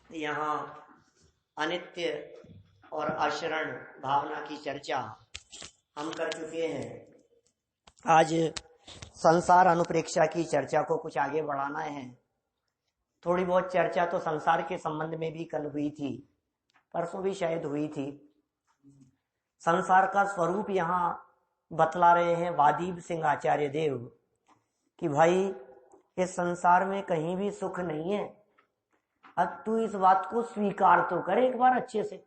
यहाँ अनित्य और आचरण भावना की चर्चा हम कर चुके हैं। आज संसार अनुप्रेक्षा की चर्चा को कुछ आगे बढ़ाना है। थोड़ी बहुत चर्चा तो संसार के संबंध में भी कल हुई थी, परसों भी शायद हुई थी। संसार का स्वरूप यहाँ बतला रहे हैं वादीब सिंह आचार्य देव कि भाई इस संसार में कहीं भी सुख नहीं है। अब तू इस बात को स्वीकार तो कर एक बार अच्छे से।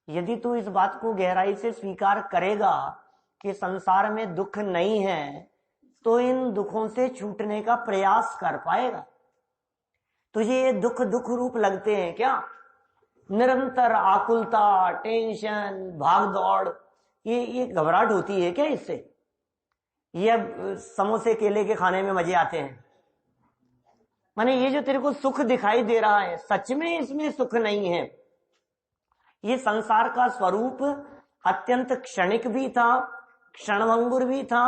यदि तू इस बात को गहराई से स्वीकार करेगा कि संसार में दुख नहीं है, तो इन दुखों से छूटने का प्रयास कर पाएगा। तुझे ये दुख दुख रूप लगते हैं क्या? निरंतर आकुलता, टेंशन, भाग दौड़, ये घबराहट होती है क्या इससे? ये अब समोसे केले के खाने में मजे आते हैं? माने ये जो तेरे को सुख दिखाई दे रहा है, सच में इसमें सुख नहीं है। ये संसार का स्वरूप अत्यंत क्षणिक भी था, क्षणभंगुर भी था,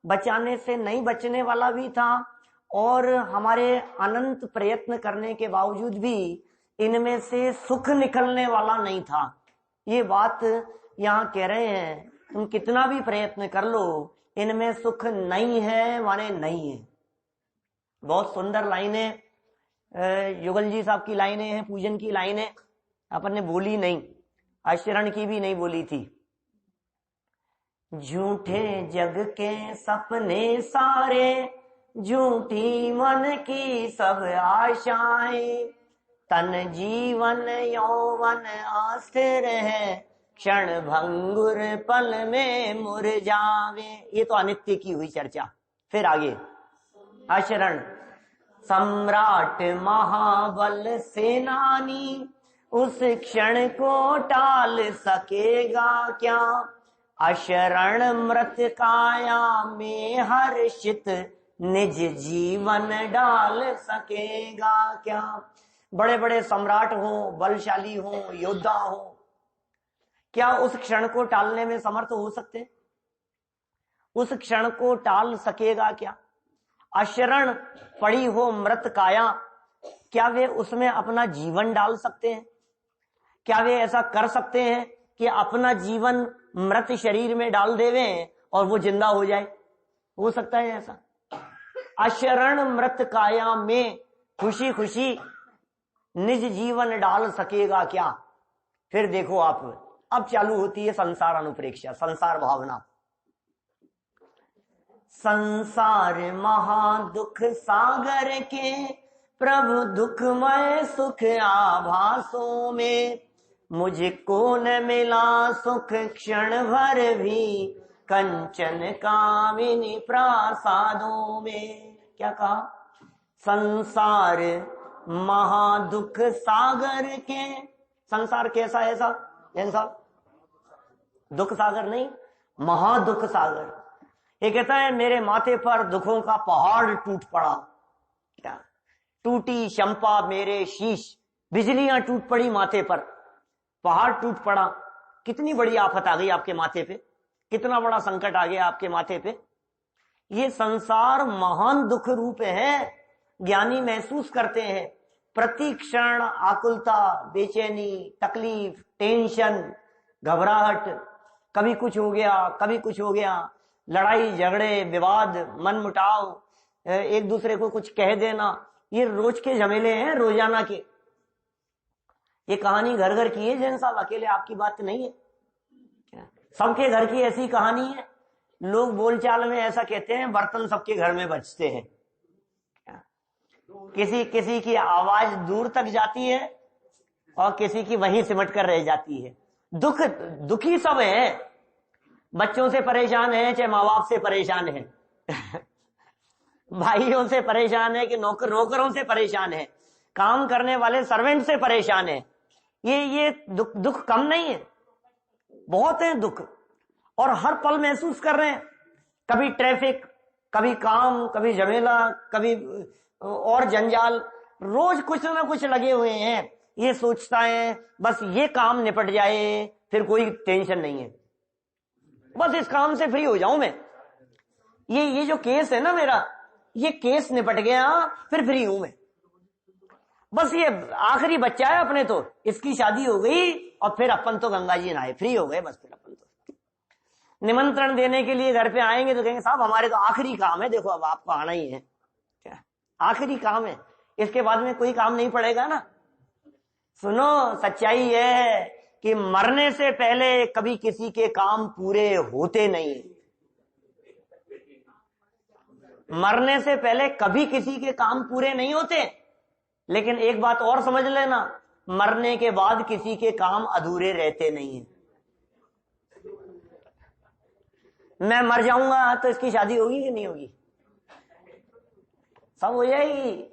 बचाने से नहीं बचने वाला भी था, और हमारे अनंत प्रयत्न करने के बावजूद भी इनमें से सुख निकलने वाला नहीं था। ये बात यहाँ कह रहे हैं, तुम कितना भी प्रयत्न कर लो, इनमें सुख नहीं है, माने नहीं है। बहुत सुंदर लाइनें युगल जी साहब की लाइनें हैं, पूजन की लाइनें अपन ने बोली नहीं, आचरण की भी नहीं बोली थी। झूठे जग के सपने सारे, झूठी मन की सब आशाएं, तन जीवन यौवन अस्थिर है, क्षण भंगुर पल में मुरझावे। ये तो अनित्य की हुई चर्चा। फिर आगे आचरण। सम्राट महाबल सेनानी, उस क्षण को टाल सकेगा क्या? अशरण मृत काया में हर्षित, निज जीवन डाल सकेगा क्या? बड़े बड़े सम्राट हो, बलशाली हो, योद्धा हो, क्या उस क्षण को टालने में समर्थ हो सकते? उस क्षण को टाल सकेगा क्या? अशरण पड़ी हो मृत काया, क्या वे उसमें अपना जीवन डाल सकते हैं? क्या वे ऐसा कर सकते हैं कि अपना जीवन मृत शरीर में डाल देवे और वो जिंदा हो जाए? हो सकता है ऐसा? अशरण मृत काया में खुशी खुशी निज जीवन डाल सकेगा क्या? फिर देखो आप, अब चालू होती है संसार अनुप्रेक्षा, संसार भावना। संसार महादुख सागर के, प्रभु दुखमय सुख आभासों में, मुझको न मिला सुख क्षण भर भी, कंचन कामिनी प्रासादों में। क्या कहा? संसार महादुख सागर के। संसार कैसा है साहब? दुख सागर नहीं, महादुख सागर। ये कहता है मेरे माथे पर दुखों का पहाड़ टूट पड़ा। क्या? टूटी शंपा मेरे शीश, बिजलियां टूट पड़ी माथे पर, पहाड़ टूट पड़ा। कितनी बड़ी आफत आ गई आपके माथे पे, कितना बड़ा संकट आ गया आपके माथे पे। ये संसार महान दुख रूप है। ज्ञानी महसूस करते हैं प्रति क्षण आकुलता, बेचैनी, तकलीफ, टेंशन, घबराहट, कभी कुछ हो गया, कभी कुछ हो गया, लड़ाई झगड़े, विवाद, मन मुटाव, एक दूसरे को कुछ कह देना, ये रोज के झमेले हैं, रोजाना के। ये कहानी घर घर की है जैन साहब, अकेले आपकी बात नहीं है। सबके घर की ऐसी कहानी है। लोग बोलचाल में ऐसा कहते हैं, बर्तन सबके घर में बजते हैं। किसी की आवाज दूर तक जाती है और किसी की वहीं सिमट कर रह जाती है। दुखी सब है। बच्चों से परेशान है, चाहे माँ बाप से परेशान है भाइयों से परेशान है कि नौकरों से परेशान है, काम करने वाले सर्वेंट से परेशान है। ये दुख कम नहीं है, बहुत है दुख, और हर पल महसूस कर रहे हैं। कभी ट्रैफिक, कभी काम, कभी झमेला, कभी और जंजाल, रोज कुछ ना कुछ लगे हुए हैं। ये सोचता है बस ये काम निपट जाए, फिर कोई टेंशन नहीं है, बस इस काम से फ्री हो जाऊं मैं। ये जो केस है ना मेरा, ये केस निपट गया, फिर फ्री हूं मैं। बस ये आखिरी बच्चा है अपने, तो इसकी शादी हो गई और फिर अपन तो गंगा जी नहाए फ्री हो गए। बस फिर अपन तो निमंत्रण देने के लिए घर पे आएंगे तो कहेंगे साहब हमारे तो आखिरी काम है, देखो अब आपको आना ही है, क्या आखिरी काम है, इसके बाद में कोई काम नहीं पड़ेगा ना। सुनो, सच्चाई है कि मरने से पहले कभी किसी के काम पूरे होते नहीं। मरने से पहले कभी किसी के काम पूरे नहीं होते, लेकिन एक बात और समझ लेना, मरने के बाद किसी के काम अधूरे रहते नहीं है। मैं मर जाऊंगा तो इसकी शादी होगी कि नहीं होगी? सब हो जाएगी।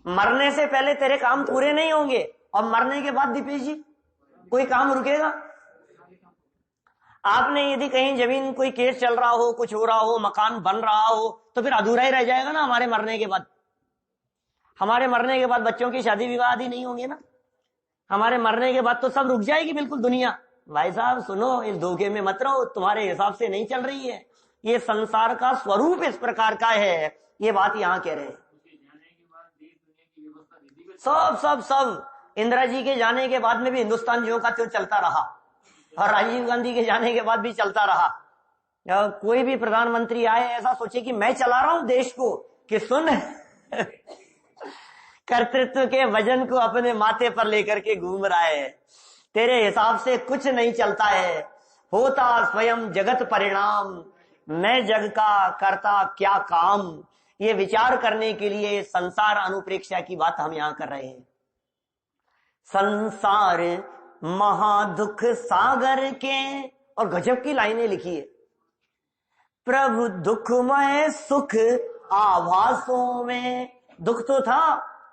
मरने से पहले तेरे काम पूरे नहीं होंगे और मरने के बाद दीपेश जी कोई काम रुकेगा? आपने यदि कहीं जमीन कोई केस चल रहा हो, कुछ हो रहा हो, मकान बन रहा हो, तो फिर अधूरा ही रह जाएगा ना हमारे मरने के बाद। हमारे मरने के बाद बच्चों की शादी विवाह आदि नहीं होंगे ना। हमारे मरने के बाद तो सब रुक जाएगी बिल्कुल दुनिया। भाई साहब सुनो, इस धोखे में मत रहो, तुम्हारे हिसाब से नहीं चल रही है। ये संसार का स्वरूप इस प्रकार का है, ये बात यहां कह रहे हैं। सब सब सब इंदिरा जी के जाने के बाद में भी हिंदुस्तान जो का त्यों चलता रहा, और राजीव गांधी के जाने के बाद भी चलता रहा। कोई भी प्रधानमंत्री आए ऐसा सोचे कि मैं चला रहा हूं देश को, कि सुन कर्तृत्व के वजन को अपने माथे पर लेकर के घूम रहा है, तेरे हिसाब से कुछ नहीं चलता है, होता स्वयं जगत परिणाम, मैं जग का करता क्या काम। ये विचार करने के लिए संसार अनुप्रेक्षा की बात हम यहां कर रहे हैं। संसार महादुख सागर के, और गजब की लाइनें लिखी है, प्रभु दुखमय सुख आभासों में। दुख तो था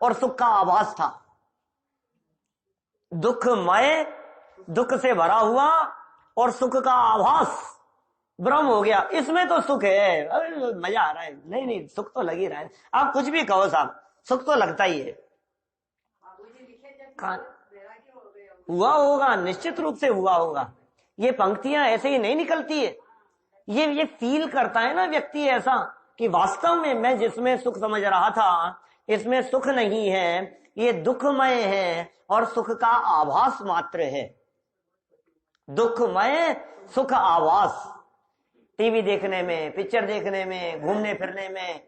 और सुख का आभास था। दुखमय, दुख से भरा हुआ, और सुख का आभास, भ्रम हो गया, इसमें तो सुख है, मजा आ रहा है। नहीं नहीं, सुख तो लग ही रहा है। आप कुछ भी कहो साहब, सुख तो लगता ही है। हुआ होगा, निश्चित रूप से हुआ होगा। ये पंक्तियां ऐसे ही नहीं निकलती है। ये फील करता है ना व्यक्ति ऐसा कि वास्तव में मैं जिसमें सुख समझ रहा था, इसमें सुख नहीं है, ये दुखमय है और सुख का आभास मात्र है। दुखमय सुख आभास। टीवी देखने में, पिक्चर देखने में, घूमने फिरने में,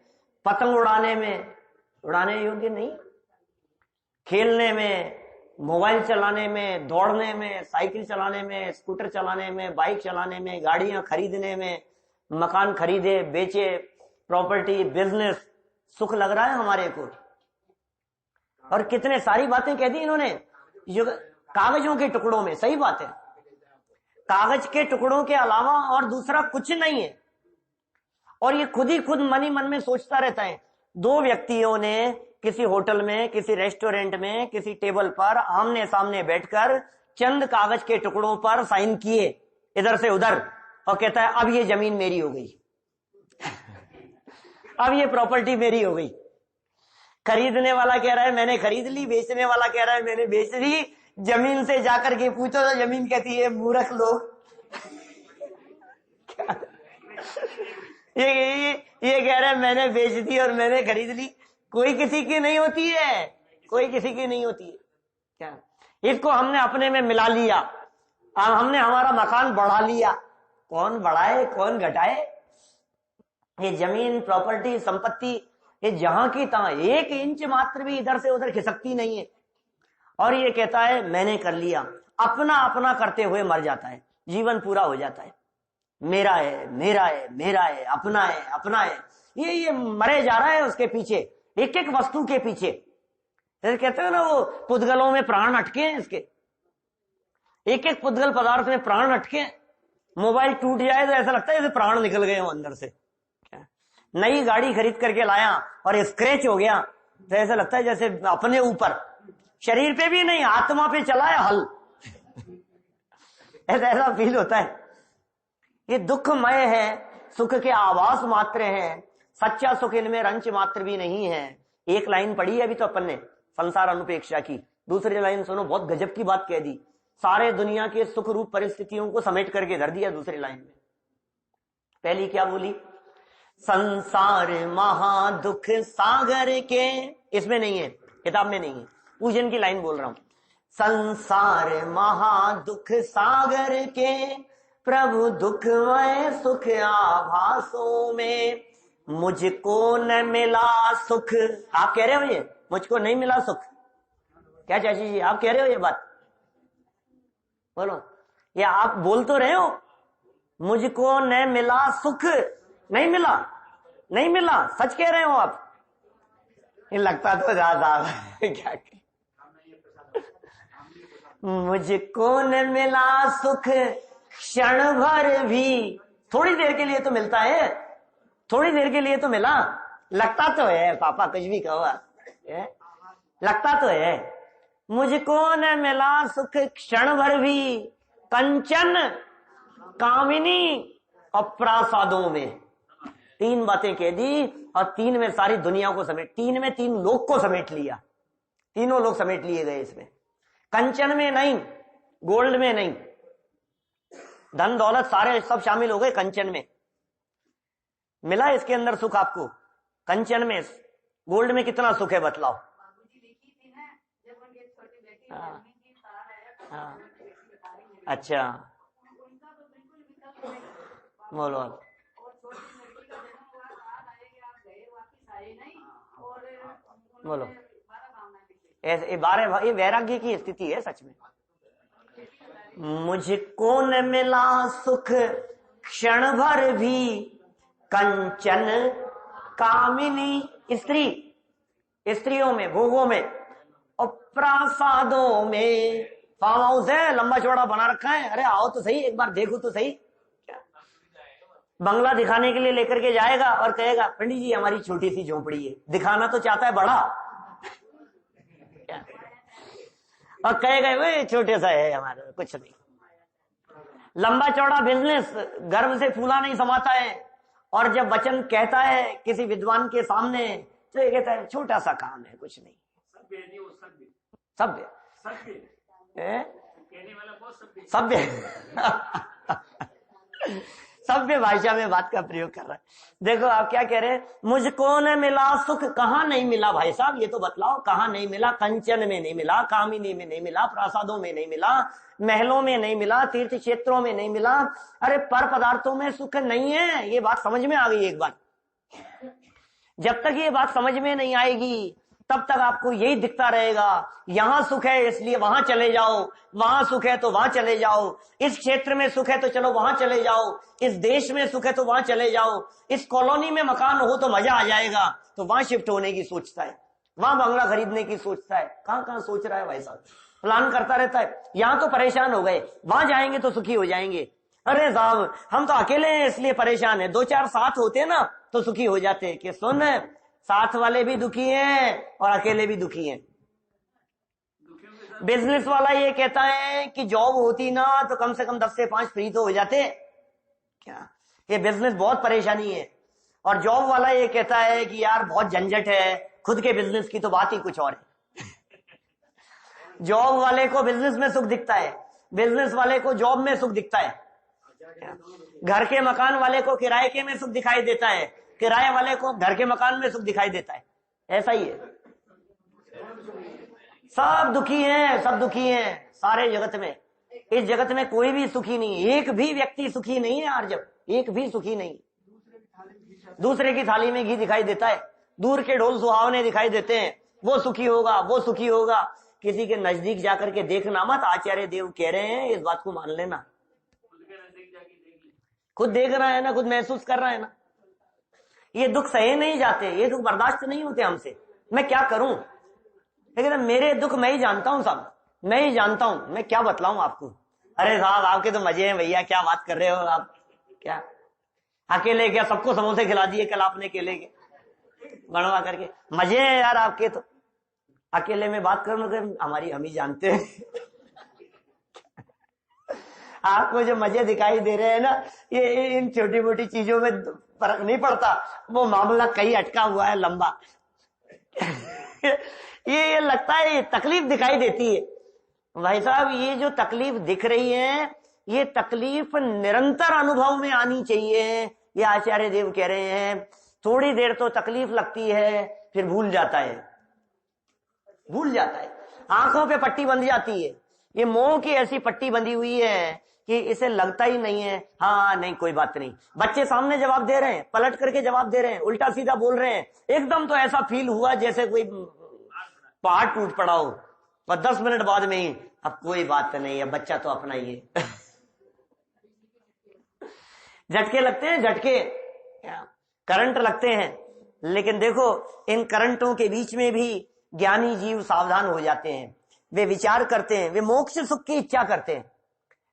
पतंग उड़ाने में, उड़ाने योग्य नहीं, खेलने में, मोबाइल चलाने में, दौड़ने में, साइकिल चलाने में, स्कूटर चलाने में, बाइक चलाने में, गाड़ियां खरीदने में, मकान खरीदे बेचे, प्रॉपर्टी, बिजनेस, सुख लग रहा है हमारे को। और कितने सारी बातें कह दी इन्होंने कागजों के टुकड़ों में। सही बात है, कागज के टुकड़ों के अलावा और दूसरा कुछ नहीं है। और ये खुद ही खुद मन ही मन में सोचता रहता है। दो व्यक्तियों ने किसी होटल में, किसी रेस्टोरेंट में, किसी टेबल पर आमने सामने बैठकर चंद कागज के टुकड़ों पर साइन किए इधर से उधर, और कहता है अब ये जमीन मेरी हो गई अब ये प्रॉपर्टी मेरी हो गई। खरीदने वाला कह रहा है मैंने खरीद ली, बेचने वाला कह रहा है मैंने बेच ली। जमीन से जाकर के पूछो तो जमीन कहती है मूर्ख लोग ये कह रहा है मैंने बेच दी और मैंने खरीद ली। कोई किसी की नहीं होती है, कोई किसी की नहीं होती है। क्या इसको हमने अपने में मिला लिया, अब हमने हमारा मकान बढ़ा लिया। कौन बढ़ाए कौन घटाए? ये जमीन, प्रॉपर्टी, संपत्ति, ये जहां की तहां, एक इंच मात्र भी इधर से उधर खिसकती नहीं है। और ये कहता है मैंने कर लिया, अपना अपना करते हुए मर जाता है, जीवन पूरा हो जाता है। मेरा है, मेरा है, मेरा है, अपना है, अपना है। ये मरे जा रहा है उसके पीछे, एक एक वस्तु के पीछे। जैसे कहते हैं ना वो पुद्गलों में प्राण अटके हैं इसके, एक एक पुद्गल पदार्थ में प्राण अटके। मोबाइल टूट जाए तो ऐसा लगता है जैसे प्राण निकल गए हो अंदर से। नई गाड़ी खरीद करके लाया और स्क्रैच हो गया तो ऐसा लगता है जैसे अपने ऊपर, शरीर पे भी नहीं, आत्मा पे चला है हल ऐसा फील होता है। ये दुखमय है, सुख के आभास मात्र हैं, सच्चा सुख इनमें रंच मात्र भी नहीं है। एक लाइन पढ़ी है अभी तो अपन ने संसार अनुपेक्षा की, दूसरी लाइन सुनो, बहुत गजब की बात कह दी। सारे दुनिया के सुख रूप परिस्थितियों को समेट करके धर दिया दूसरी लाइन में। पहली क्या बोली? संसार महादुख सागर के, इसमें नहीं है, किताब में नहीं है, पूजन की लाइन बोल रहा हूं। संसार महादुख सागर के प्रभु दुखमय सुख आभासों में, मुझको न मिला सुख। आप कह रहे हो ये मुझको नहीं मिला सुख? क्या चाची जी आप कह रहे हो ये बात? बोलो, ये आप बोल तो रहे हो मुझको न मिला सुख। नहीं मिला, नहीं मिला, सच कह रहे हो आप? ये लगता तो ज्यादा क्या मुझको न मिला सुख क्षण भर भी। थोड़ी देर के लिए तो मिलता है, थोड़ी देर के लिए तो मिला। लगता तो है पापा, कुछ भी कहो, लगता तो है। मुझको न मिला सुख क्षण भर भी, कंचन कामिनी और प्रासादों में। तीन बातें कह दी और तीन में सारी दुनिया को समेट, तीन में तीन लोग को समेट लिया, तीनों लोग समेट लिए गए इसमें। कंचन में नहीं, गोल्ड में नहीं, धन दौलत सारे सब शामिल हो गए कंचन में। मिला इसके अंदर सुख आपको? कंचन में, गोल्ड में कितना सुख है बतलाओ? हाँ, हाँ, अच्छा बोलो आप। बोलो, ऐसे ये वैराग्य की स्थिति है सच में। मुझको न मिला सुख क्षण भर भी, कंचन कामिनी स्त्री, स्त्रियों में, भोगों में, और प्रासादों में। फार्म हाउस है, लंबा चौड़ा बना रखा है, अरे आओ तो सही, एक बार देखो तो सही। क्या बंगला दिखाने के लिए लेकर के जाएगा और कहेगा पंडित जी हमारी छोटी सी झोपड़ी है, दिखाना तो चाहता है बड़ा, और कहेगा वे छोटे सा है हमारा, कुछ नहीं। लंबा चौड़ा बिजनेस गर्व से फूला नहीं समाता है, और जब वचन कहता है किसी विद्वान के सामने तो ये कहता है छोटा सा काम है, कुछ नहीं। सभ्य सभ्य सभ्य भाषा में बात का प्रयोग कर रहा है। देखो आप क्या कह रहे हैं, मुझको न मिला सुख। कहाँ नहीं मिला भाई साहब, ये तो बतलाओ कहाँ नहीं मिला? कंचन में नहीं मिला, कामिनी में नहीं मिला, प्रासादों में नहीं मिला, महलों में नहीं मिला, तीर्थ क्षेत्रों में नहीं मिला। अरे पर पदार्थों में सुख नहीं है, ये बात समझ में आ गई एक बार। जब तक ये बात समझ में नहीं आएगी तब तक आपको यही दिखता रहेगा, यहां सुख है इसलिए वहां चले जाओ, वहां सुख है तो वहां चले जाओ, इस क्षेत्र में सुख है तो चलो वहां चले जाओ, इस देश में सुख है तो वहां चले जाओ, इस कॉलोनी में मकान हो तो मजा आ जाएगा तो वहां शिफ्ट होने की सोचता है, वहां बंगला खरीदने की सोचता है। कहां कहां सोच रहा है भाई साहब, प्लान करता रहता है। यहां तो परेशान हो गए, वहां जाएंगे तो सुखी हो जाएंगे। अरे साहब हम तो अकेले हैं इसलिए परेशान है, दो चार साथ होते ना तो सुखी हो जाते। कि सुन, साथ वाले भी दुखी हैं और अकेले भी दुखी हैं। बिजनेस वाला ये कहता है कि जॉब होती ना तो कम से कम 10 से 5 फ्री तो हो जाते। क्या ये बिजनेस बहुत परेशानी है। और जॉब वाला ये कहता है कि यार बहुत झंझट है, खुद के बिजनेस की तो बात ही कुछ और है। जॉब वाले को बिजनेस में सुख दिखता है, बिजनेस वाले को जॉब में सुख दिखता है। घर के मकान वाले को किराए के में सुख दिखाई देता है, किराए वाले को घर के मकान में सुख दिखाई देता है। ऐसा ही है, सब दुखी हैं, सब दुखी हैं सारे जगत में। इस जगत में कोई भी सुखी नहीं, एक भी व्यक्ति सुखी नहीं है यार, जब एक भी सुखी नहीं। दूसरे की थाली में घी दिखाई देता है, दूर के ढोल सुहावने दिखाई देते हैं, वो सुखी होगा, वो सुखी होगा। किसी के नजदीक जाकर के देखना मत, आचार्य देव कह रहे हैं इस बात को मान लेना। खुद देख रहा है ना, खुद महसूस कर रहा है ना। ये दुख सहे नहीं जाते, ये दुख बर्दाश्त नहीं होते हमसे। मैं क्या करूं, लेकिन मेरे दुख मैं ही जानता हूं, सब मैं ही जानता हूं, मैं क्या बतलाऊं आपको। अरे साहब आपके तो मजे हैं भैया, क्या बात कर रहे हो आप। क्या अकेले क्या सबको समोसे खिला दिए कल आपने, केले के बनवा करके, मजे हैं यार आपके तो। अकेले में बात करो हमारी हम ही जानते हैं। आपको जो मजे दिखाई दे रहे हैं ना, ये इन छोटी मोटी चीजों में फर्क नहीं पड़ता, वो मामला कहीं अटका हुआ है लंबा। ये लगता है ये तकलीफ दिखाई देती है भाई साहब। ये जो तकलीफ दिख रही है, ये तकलीफ निरंतर अनुभव में आनी चाहिए, ये आचार्य देव कह रहे हैं। थोड़ी देर तो तकलीफ लगती है, फिर भूल जाता है। भूल जाता है। आंखों पे पट्टी बंध जाती है, ये मोह की ऐसी पट्टी बंधी हुई है कि इसे लगता ही नहीं है हाँ नहीं कोई बात नहीं। बच्चे सामने जवाब दे रहे हैं, पलट करके जवाब दे रहे हैं, उल्टा सीधा बोल रहे हैं, एकदम तो ऐसा फील हुआ जैसे कोई पहाड़ टूट पड़ा हो, और 10 मिनट बाद में ही अब कोई बात नहीं है, बच्चा तो अपना ही है। झटके लगते हैं, झटके करंट लगते हैं। लेकिन देखो इन करंटों के बीच में भी ज्ञानी जीव सावधान हो जाते हैं, वे विचार करते हैं, वे मोक्ष सुख की इच्छा करते हैं।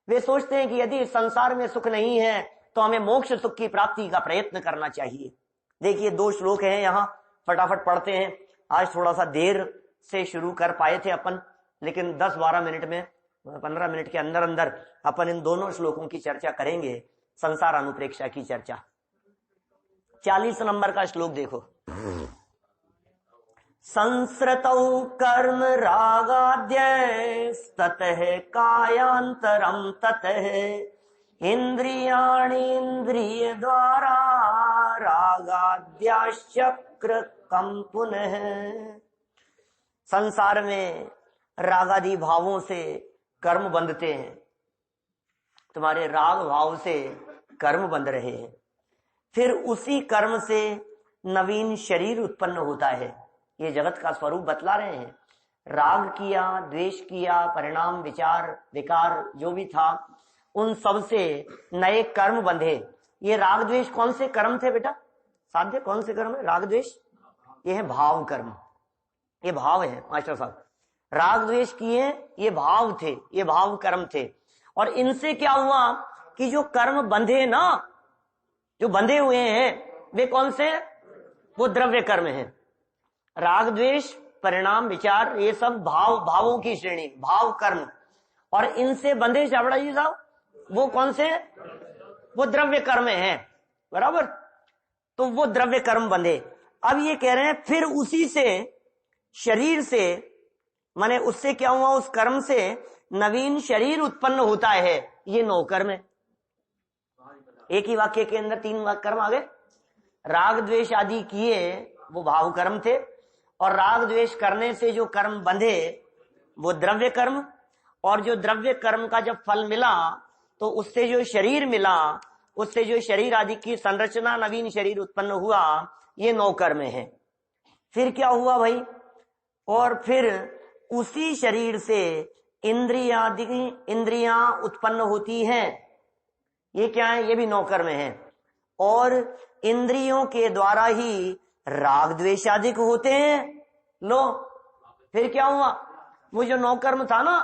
वे सोचते हैं कि यदि इस संसार में सुख नहीं है तो हमें मोक्ष सुख की प्राप्ति का प्रयत्न करना चाहिए। देखिए 2 श्लोक हैं यहाँ, फटाफट पढ़ते हैं। आज थोड़ा सा देर से शुरू कर पाए थे अपन, लेकिन 10-12 मिनट में 15 मिनट के अंदर अंदर अपन इन दोनों श्लोकों की चर्चा करेंगे, संसार अनुप्रेक्षा की चर्चा। 40 नंबर का श्लोक देखो। संस्रतौ कर्म रागाद्य ततः कायांतरम ततः इंद्रियाणि इंद्रिय द्वारा रागाद्याश्चक्र कंपुनः। संसार में रागादि भावों से कर्म बंधते हैं, तुम्हारे राग भाव से कर्म बंध रहे हैं, फिर उसी कर्म से नवीन शरीर उत्पन्न होता है। ये जगत का स्वरूप बतला रहे हैं। राग किया, द्वेष किया, परिणाम, विचार, विकार जो भी था, उन सब से नए कर्म बंधे। ये राग द्वेष कौन से कर्म थे बेटा? साध्य कौन से कर्म है? राग द्वेष ये है भाव कर्म, ये भाव है मास्टर साहब। राग द्वेष किए ये भाव थे, ये भाव कर्म थे। और इनसे क्या हुआ कि जो कर्म बंधे ना, जो बंधे हुए हैं वे कौन से? वो द्रव्य कर्म है। राग द्वेष, परिणाम, विचार, ये सब भावों की श्रेणी, भाव कर्म। और इनसे बंधे चावड़ा जी साहब वो कौन से? वो द्रव्य कर्म है, बराबर। तो वो द्रव्य कर्म बंधे। अब ये कह रहे हैं फिर उसी से शरीर से, माने उससे क्या हुआ? उस कर्म से नवीन शरीर उत्पन्न होता है। ये 9 कर्म है। एक ही वाक्य के अंदर 3 कर्म आ गए। राग द्वेष आदि किए वो भाव कर्म थे, और राग द्वेष करने से जो कर्म बंधे वो द्रव्य कर्म, और जो द्रव्य कर्म का जब फल मिला तो उससे जो शरीर मिला, उससे जो शरीर आदि की संरचना, नवीन शरीर उत्पन्न हुआ, ये 9 कर्म है। फिर क्या हुआ भाई? और फिर उसी शरीर से इंद्रियां उत्पन्न होती हैं। ये क्या है? ये भी 9 कर्म है। और इंद्रियों के द्वारा ही राग द्वेषादिक होते हैं। लो फिर क्या हुआ? वो जो 9 कर्म था ना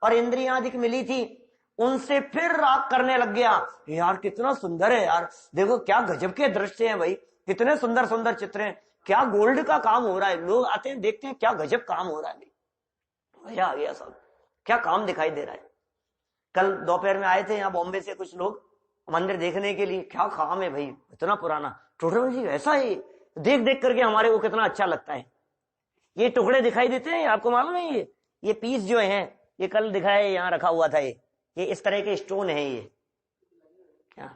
और इंद्रियादिक मिली थी, उनसे फिर राग करने लग गया। यार कितना सुंदर है यार, देखो क्या गजब के दृश्य हैं भाई, कितने सुंदर सुंदर चित्र हैं, क्या गोल्ड का काम हो रहा है। लोग आते हैं देखते हैं क्या गजब काम हो रहा है, मजा आ गया सब, क्या काम दिखाई दे रहा है। कल दोपहर में आए थे यहाँ बॉम्बे से कुछ लोग मंदिर देखने के लिए। क्या काम है भाई, इतना पुराना टोटल जी, ऐसा ही देख देख करके हमारे को कितना अच्छा लगता है। ये टुकड़े दिखाई देते हैं आपको मालूम है? ये पीस जो है, ये कल दिखाए यहाँ रखा हुआ था। ये इस तरह के स्टोन है। ये क्या?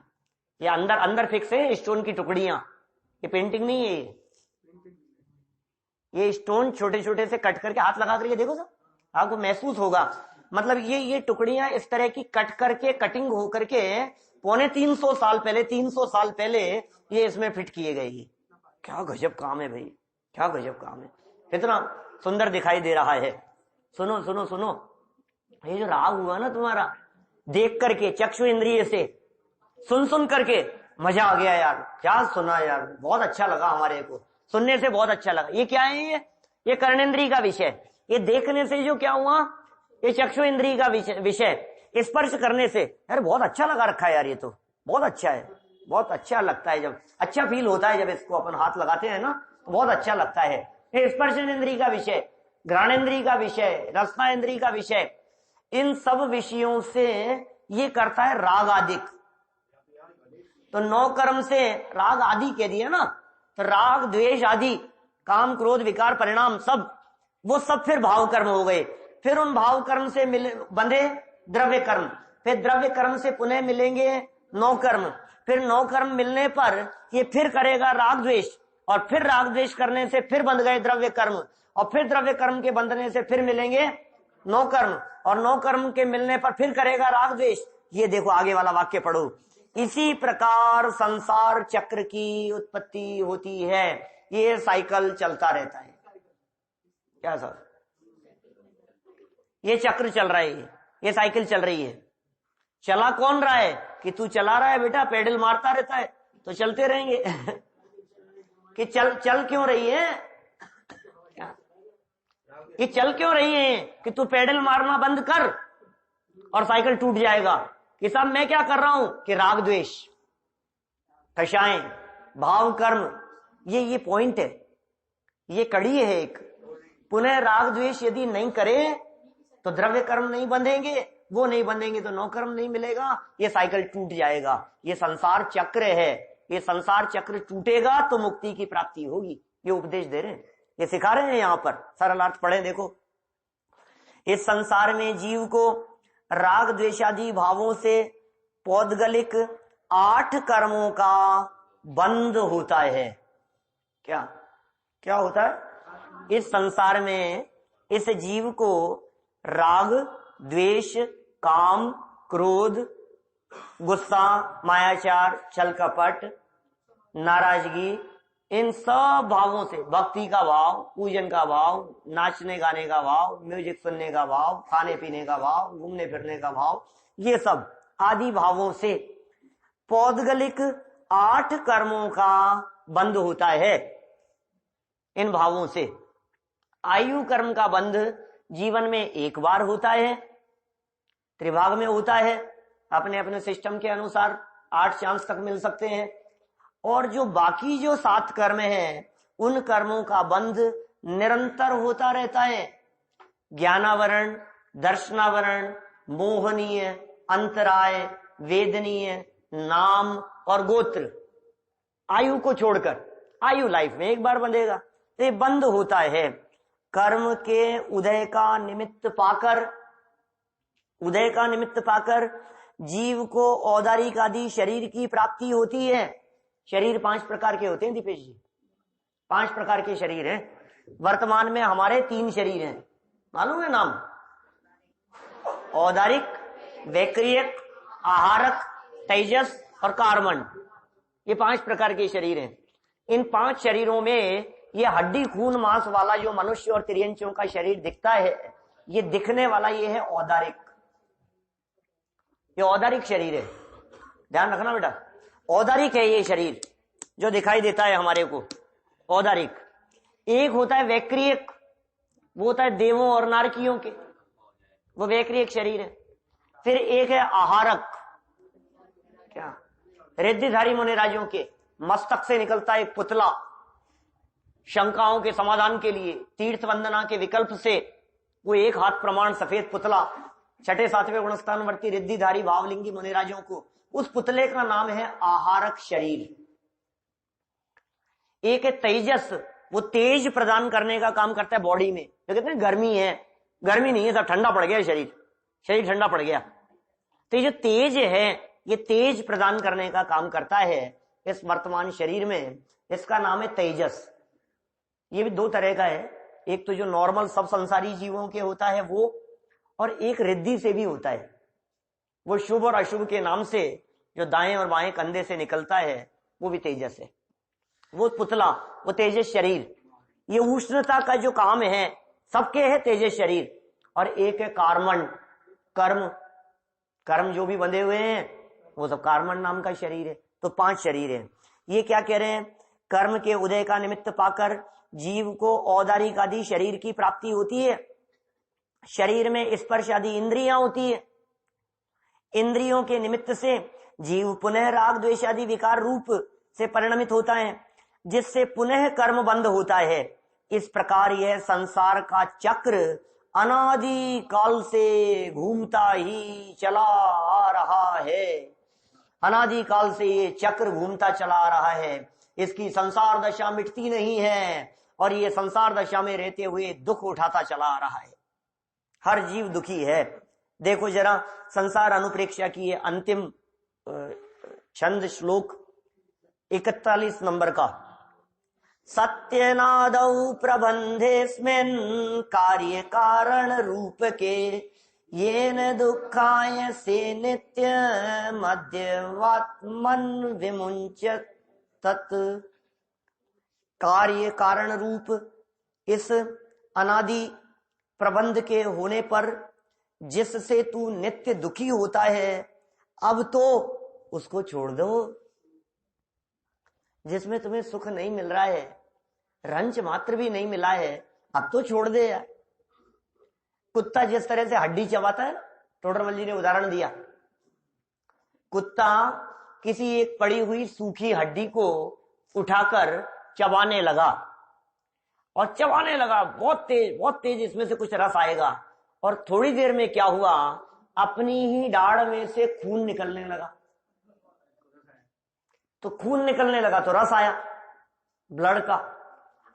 ये अंदर अंदर फिक्स है स्टोन की टुकड़ियां, ये पेंटिंग नहीं है। ये स्टोन छोटे छोटे से कट करके हाथ लगा करके देखो तो आपको महसूस होगा। मतलब ये टुकड़ियां इस तरह की कट करके, कटिंग हो करके 350 साल पहले, 300 साल पहले ये इसमें फिट किए गए। क्या गजब काम है भाई, क्या गजब काम है, कितना सुंदर दिखाई दे रहा है। सुनो सुनो सुनो, ये जो राग हुआ ना तुम्हारा, देख करके चक्षु इंद्रिय से, सुन सुन करके मजा आ गया यार, क्या सुना यार, बहुत अच्छा लगा हमारे को, सुनने से बहुत अच्छा लगा। ये क्या है? ये कर्णेंद्रिय का विषय। ये देखने से जो क्या हुआ, ये चक्षु इंद्रिय का विषय। स्पर्श करने से यार बहुत अच्छा लगा रखा है यार, ये तो बहुत अच्छा है, बहुत अच्छा लगता है। जब अच्छा फील होता है, जब इसको अपन हाथ लगाते हैं ना तो बहुत अच्छा लगता है। ये स्पर्श इंद्रिय का विषय, घ्राणेंद्रिय का विषय, रसना इंद्रिय का विषय, इन सब विषयों से ये करता है राग आदिक। तो 9 कर्म से राग आदि कह दिया ना, तो राग द्वेष आदि, काम क्रोध विकार परिणाम, सब वो सब फिर भाव कर्म हो गए। फिर उन भाव कर्म से बंधे द्रव्य कर्म, फिर द्रव्य कर्म से पुनः मिलेंगे 9 कर्म। फिर 9 कर्म मिलने पर ये फिर करेगा राग द्वेष, और फिर राग द्वेष करने से फिर बंध गए द्रव्य कर्म, और फिर द्रव्य कर्म के बंधने से फिर मिलेंगे नौ कर्म, और नौ कर्म के मिलने पर फिर करेगा राग द्वेष। ये देखो आगे वाला वाक्य पढ़ो, इसी प्रकार संसार चक्र की उत्पत्ति होती है। ये साइकिल चलता रहता है। क्या सर, ये चक्र चल रहा है, ये साइकिल चल रही है। चला कौन रहा है? कि तू चला रहा है बेटा, पेडल मारता रहता है तो चलते रहेंगे। कि चल क्यों रही है? कि चल क्यों रही है? कि तू पेडल मारना बंद कर और साइकिल टूट जाएगा। कि साहब मैं क्या कर रहा हूं? कि राग द्वेष, कषाएं, भाव कर्म, ये पॉइंट है, ये कड़ी है एक। पुनः राग द्वेष यदि नहीं करे तो द्रव्य कर्म नहीं बंधेंगे, वो नहीं बंधेंगे तो नौ कर्म नहीं मिलेगा, ये साइकिल टूट जाएगा। ये संसार चक्र है, ये संसार चक्र टूटेगा तो मुक्ति की प्राप्ति होगी। ये उपदेश दे रहे हैं, ये सिखा रहे हैं। यहां पर सरल अर्थ पढ़े देखो, इस संसार में जीव को राग द्वेषादि भावों से पौद्गलिक 8 कर्मों का बंध होता है। क्या होता है? इस संसार में इस जीव को राग, द्वेष, काम, क्रोध, गुस्सा, मायाचार, छल कपट, नाराजगी, इन सब भावों से, भक्ति का भाव, पूजन का भाव, नाचने गाने का भाव, म्यूजिक सुनने का भाव, खाने पीने का भाव, घूमने फिरने का भाव, ये सब आदि भावों से पौद्गलिक 8 कर्मों का बंध होता है। इन भावों से आयु कर्म का बंध जीवन में एक बार होता है, त्रिभाग में होता है, अपने अपने सिस्टम के अनुसार 8 चांस तक मिल सकते हैं। और जो बाकी जो 7 कर्म हैं, उन कर्मों का बंध निरंतर होता रहता है। ज्ञानावरण, दर्शनावरण, मोहनीय, अंतराय, वेदनीय, नाम और गोत्र, आयु को छोड़कर, आयु लाइफ में एक बार बंधेगा, तो ये बंद होता है। कर्म के उदय का निमित्त पाकर जीव को औदारिक आदि शरीर की प्राप्ति होती है। शरीर 5 प्रकार के होते हैं दीपेश जी, 5 प्रकार के शरीर हैं। वर्तमान में हमारे 3 शरीर हैं, मालूम है नाम? औदारिक, वैक्रियक, आहारक, तेजस और कार्मण, ये 5 प्रकार के शरीर हैं। इन 5 शरीरों में ये हड्डी खून मांस वाला जो मनुष्य और तिर्यंचियों का शरीर दिखता है, ये दिखने वाला ये है औदारिक, ये औदारिक शरीर है। ध्यान रखना बेटा, औदारिक है ये शरीर जो दिखाई देता है हमारे को, औदारिक। एक होता है वैक्रियक, वो होता है देवों और नारकियों के, वो वैक्रियक शरीर है। फिर एक है आहारक, क्या? रिद्धिधारी मुनिराजों के मस्तक से निकलता है एक पुतला, शंकाओं के समाधान के लिए तीर्थ वंदना के विकल्प से वो एक हाथ प्रमाण सफेद पुतला, 6ठे 7वें गुणस्थानवर्ती रिद्धिधारी भावलिंगी मुनिराजों को, उस पुतले का नाम है आहारक शरीर। एक है तेजस, वो तेज प्रदान करने का काम करता है बॉडी में। तो कहते हैं गर्मी है, गर्मी नहीं है, सब ठंडा पड़ गया, शरीर ठंडा पड़ गया। तो ये जो तेज है, ये तेज प्रदान करने का काम करता है इस वर्तमान शरीर में, इसका नाम है तेजस। ये भी 2 तरह का है, एक तो जो नॉर्मल सब संसारी जीवों के होता है वो, और एक रिद्धि से भी होता है, वो शुभ और अशुभ के नाम से जो दाएं और बाएं कंधे से निकलता है, वो भी तेजस है। वो पुतला, वो तेजस शरीर, ये उष्णता का जो काम है सबके है तेजस शरीर। और एक है कार्मण, कर्म जो भी बंधे हुए हैं वो सब कार्मण नाम का शरीर है। तो 5 शरीर है। ये क्या कह रहे हैं? कर्म के उदय का निमित्त पाकर जीव को औदारिक आदि शरीर की प्राप्ति होती है। शरीर में स्पर्श आदि इंद्रियां होती है। इंद्रियों के निमित्त से जीव पुनः राग द्वेष आदि विकार रूप से परिणमित होता है, जिससे पुनः कर्म बंध होता है। इस प्रकार यह संसार का चक्र अनादि काल से घूमता ही चला आ रहा है। अनादि काल से ये चक्र घूमता चला आ रहा है, इसकी संसार दशा मिटती नहीं है, और ये संसार दशा में रहते हुए दुख उठाता चला आ रहा है। हर जीव दुखी है। देखो जरा संसार अनुप्रेक्षा की ये अंतिम छंद श्लोक 41 नंबर का, सत्यनादौ प्रबंधेस्मिन् कार्य कारण रूप के येन दुःखाय से नित्य मध्यवात्मन विमुंचत तत्। कार्य कारण रूप इस अनादि प्रबंध के होने पर जिससे तू नित्य दुखी होता है, अब तो उसको छोड़ दो। जिसमें तुम्हें सुख नहीं मिल रहा है, रंच मात्र भी नहीं मिला है, अब तो छोड़ दे यार। कुत्ता जिस तरह से हड्डी चबाता है, टोडरमल जी ने उदाहरण दिया, कुत्ता किसी एक पड़ी हुई सूखी हड्डी को उठाकर चबाने लगा और चबाने लगा, बहुत तेज इसमें से कुछ रस आएगा, और थोड़ी देर में क्या हुआ, अपनी ही दाढ़ में से खून निकलने लगा। तो खून निकलने लगा तो रस आया ब्लड का।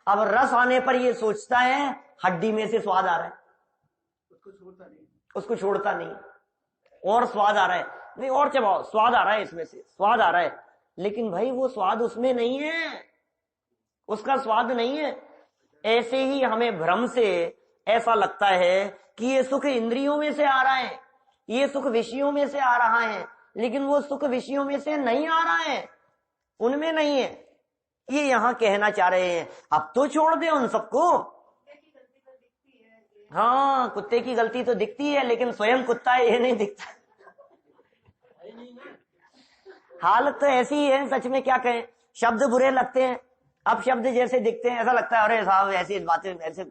अब रस आने पर ये सोचता है हड्डी में से स्वाद आ रहा है, उसको छोड़ता नहीं, और स्वाद आ रहा है, नहीं और चबाओ, स्वाद आ रहा है, इसमें से स्वाद आ रहा है, लेकिन भाई वो स्वाद उसमें नहीं है, उसका स्वाद नहीं है। ऐसे ही हमें भ्रम से ऐसा लगता है कि ये सुख इंद्रियों में से आ रहा है, ये सुख विषयों में से आ रहा है, लेकिन वो सुख विषयों में से नहीं आ रहा है, उनमें नहीं है। ये यहां कहना चाह रहे हैं, अब तो छोड़ दे उन सबको। हाँ, कुत्ते की गलती तो दिखती है, लेकिन स्वयं कुत्ता है ये नहीं दिखता। हालत तो ऐसी ही है, सच में क्या कहें, शब्द बुरे लगते हैं। अब शब्द जैसे दिखते हैं ऐसा लगता है अरे साहब ऐसी बातें, ऐसे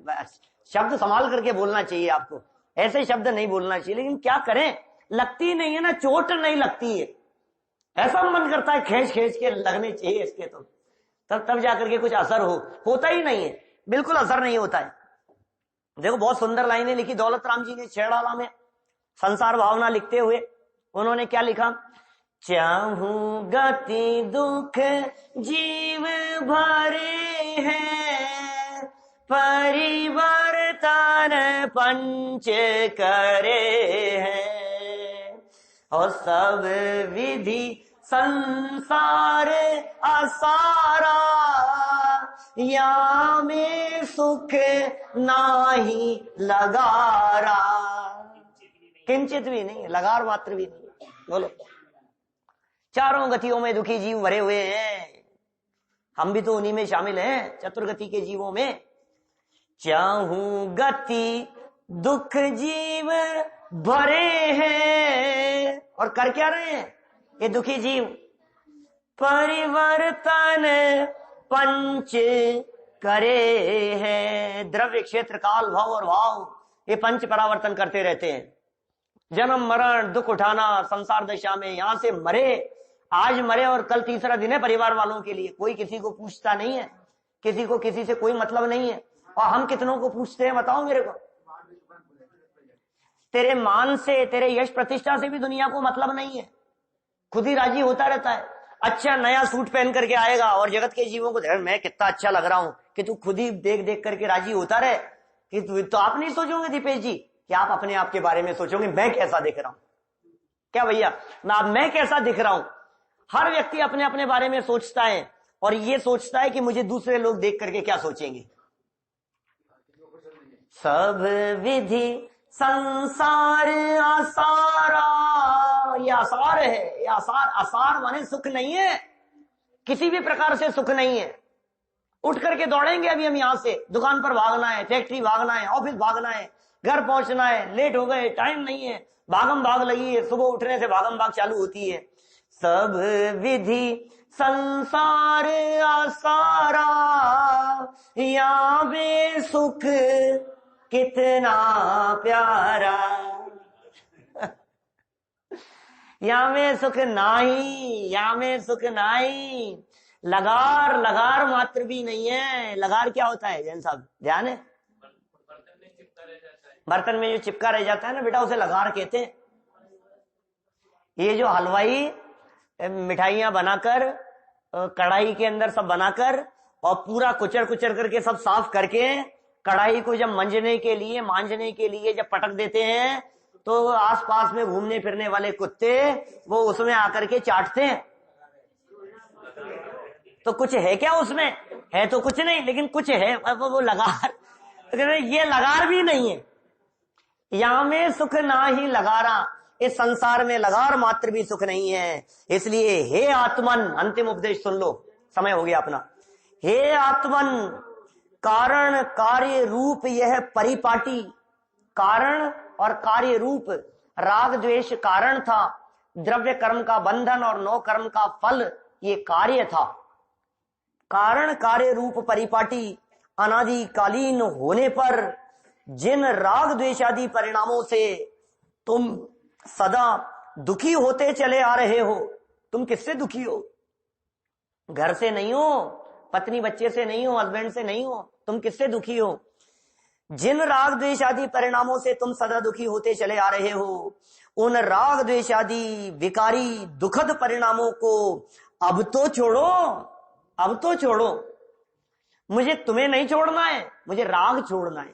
शब्द संभाल करके बोलना चाहिए आपको, ऐसे शब्द नहीं बोलना चाहिए, लेकिन क्या करें, लगती नहीं है ना, चोट नहीं लगती है, ऐसा मन करता है खींच खींच के लगने चाहिए इसके, तो तब जाकर के कुछ असर होता ही नहीं है, बिल्कुल असर नहीं होता है। देखो बहुत सुंदर लाइनें लिखी दौलत राम जी ने छेड़ाला में, संसार भावना लिखते हुए उन्होंने क्या लिखा, चाहूं गति दुख जीव भरे हैं, परिवर्तन पंच करे हैं, और सब विधि संसार असारा, या में सुख नाही लगारा। किंचित भी नहीं, लगार मात्र भी नहीं। बोलो, चारों गतियों में दुखी जीव भरे हुए हैं, हम भी तो उन्हीं में शामिल हैं, चतुर्गति के जीवों में। चाहूं गति दुख जीव भरे हैं, और कर क्या रहे हैं ये दुखी जीव, परिवर्तन पंच करे हैं। द्रव्य क्षेत्र काल भाव और भाव, ये पंच परावर्तन करते रहते हैं। जन्म मरण दुख उठाना संसार दशा में, यहां से मरे, आज मरे और कल तीसरा दिन है परिवार वालों के लिए, कोई किसी को पूछता नहीं है, किसी को किसी से कोई मतलब नहीं है। और हम कितनों को पूछते हैं बताओ मेरे को, तेरे मान से, तेरे यश प्रतिष्ठा से भी दुनिया को मतलब नहीं है, खुद ही राजी होता रहता है। अच्छा नया सूट पहन करके आएगा और जगत के जीवों को देख मैं कितना अच्छा लग रहा हूं, कि तू खुद ही देख देख करके राजी होता रहे, कि तो आप नहीं सोचोगे दीपेश जी कि आप अपने आप के बारे में सोचोगे मैं कैसा दिख रहा हूं, क्या भैया ना, मैं कैसा दिख रहा हूं। हर व्यक्ति अपने अपने बारे में सोचता है, और ये सोचता है कि मुझे दूसरे लोग देख करके क्या सोचेंगे। सब विधि संसार आसारा, ये आसार है, ये आसार, आसार माने सुख नहीं है, किसी भी प्रकार से सुख नहीं है। उठ करके दौड़ेंगे अभी हम, यहां से दुकान पर भागना है, फैक्ट्री भागना है, ऑफिस भागना है, घर पहुंचना है, लेट हो गए, टाइम नहीं है, भागम भाग लगी है, सुबह उठने से भागम भाग चालू होती है। सब विधि संसार आसारा, या बे सुख कितना प्यारा, या में सुख नाही, या में सुख नाही। लगार, लगार मात्र भी नहीं है। लगार क्या होता है जैन साहब, ध्यान है, बर्तन में जो चिपका रह जाता है ना बेटा, उसे लगार कहते हैं। ये जो हलवाई मिठाइयां बनाकर कढ़ाई के अंदर सब बनाकर और पूरा कुचर कुचर करके सब साफ करके कढ़ाई को जब मांजने के लिए जब पटक देते हैं, तो आसपास में घूमने फिरने वाले कुत्ते वो उसमें आकर के चाटते हैं। तो कुछ है क्या उसमें? है तो कुछ नहीं, लेकिन कुछ है, वो लगार, ये लगार भी नहीं है। यहाँ में सुख ना ही लगारा, इस संसार में लगार मात्र भी सुख नहीं है। इसलिए हे आत्मन, अंतिम उपदेश सुन लो, समय हो गया अपना। हे आत्मन, कारण कार्य रूप यह परिपाटी। कारण और कार्य रूप, राग द्वेष कारण था, द्रव्य कर्म का बंधन और नो कर्म का फल ये कार्य था। कारण कार्य रूप परिपाटी अनादिकालीन होने पर जिन राग द्वेषादि परिणामों से तुम सदा दुखी होते चले आ रहे हो। तुम किससे दुखी हो? घर से नहीं हो, पत्नी बच्चे से नहीं हो, हस्बैंड से नहीं हो, तुम किससे दुखी हो? जिन राग द्वेषादि परिणामों से तुम सदा दुखी होते चले आ रहे हो, उन राग द्वेषादि विकारी दुखद परिणामों को अब तो छोड़ो, अब तो छोड़ो। मुझे तुम्हें नहीं छोड़ना है, मुझे राग छोड़ना है।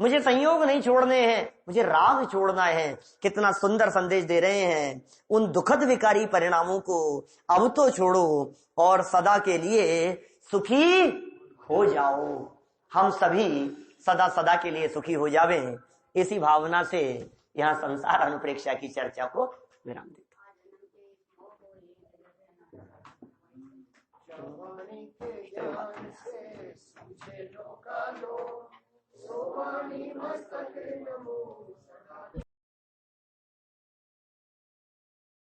मुझे संयोग नहीं छोड़ने हैं, मुझे राग छोड़ना है। कितना सुंदर संदेश दे रहे हैं। उन दुखद विकारी परिणामों को अब तो छोड़ो और सदा के लिए सुखी हो जाओ। हम सभी सदा सदा के लिए सुखी हो जावे। इसी भावना से यहाँ संसार अनुप्रेक्षा की चर्चा को विराम देता हूँ।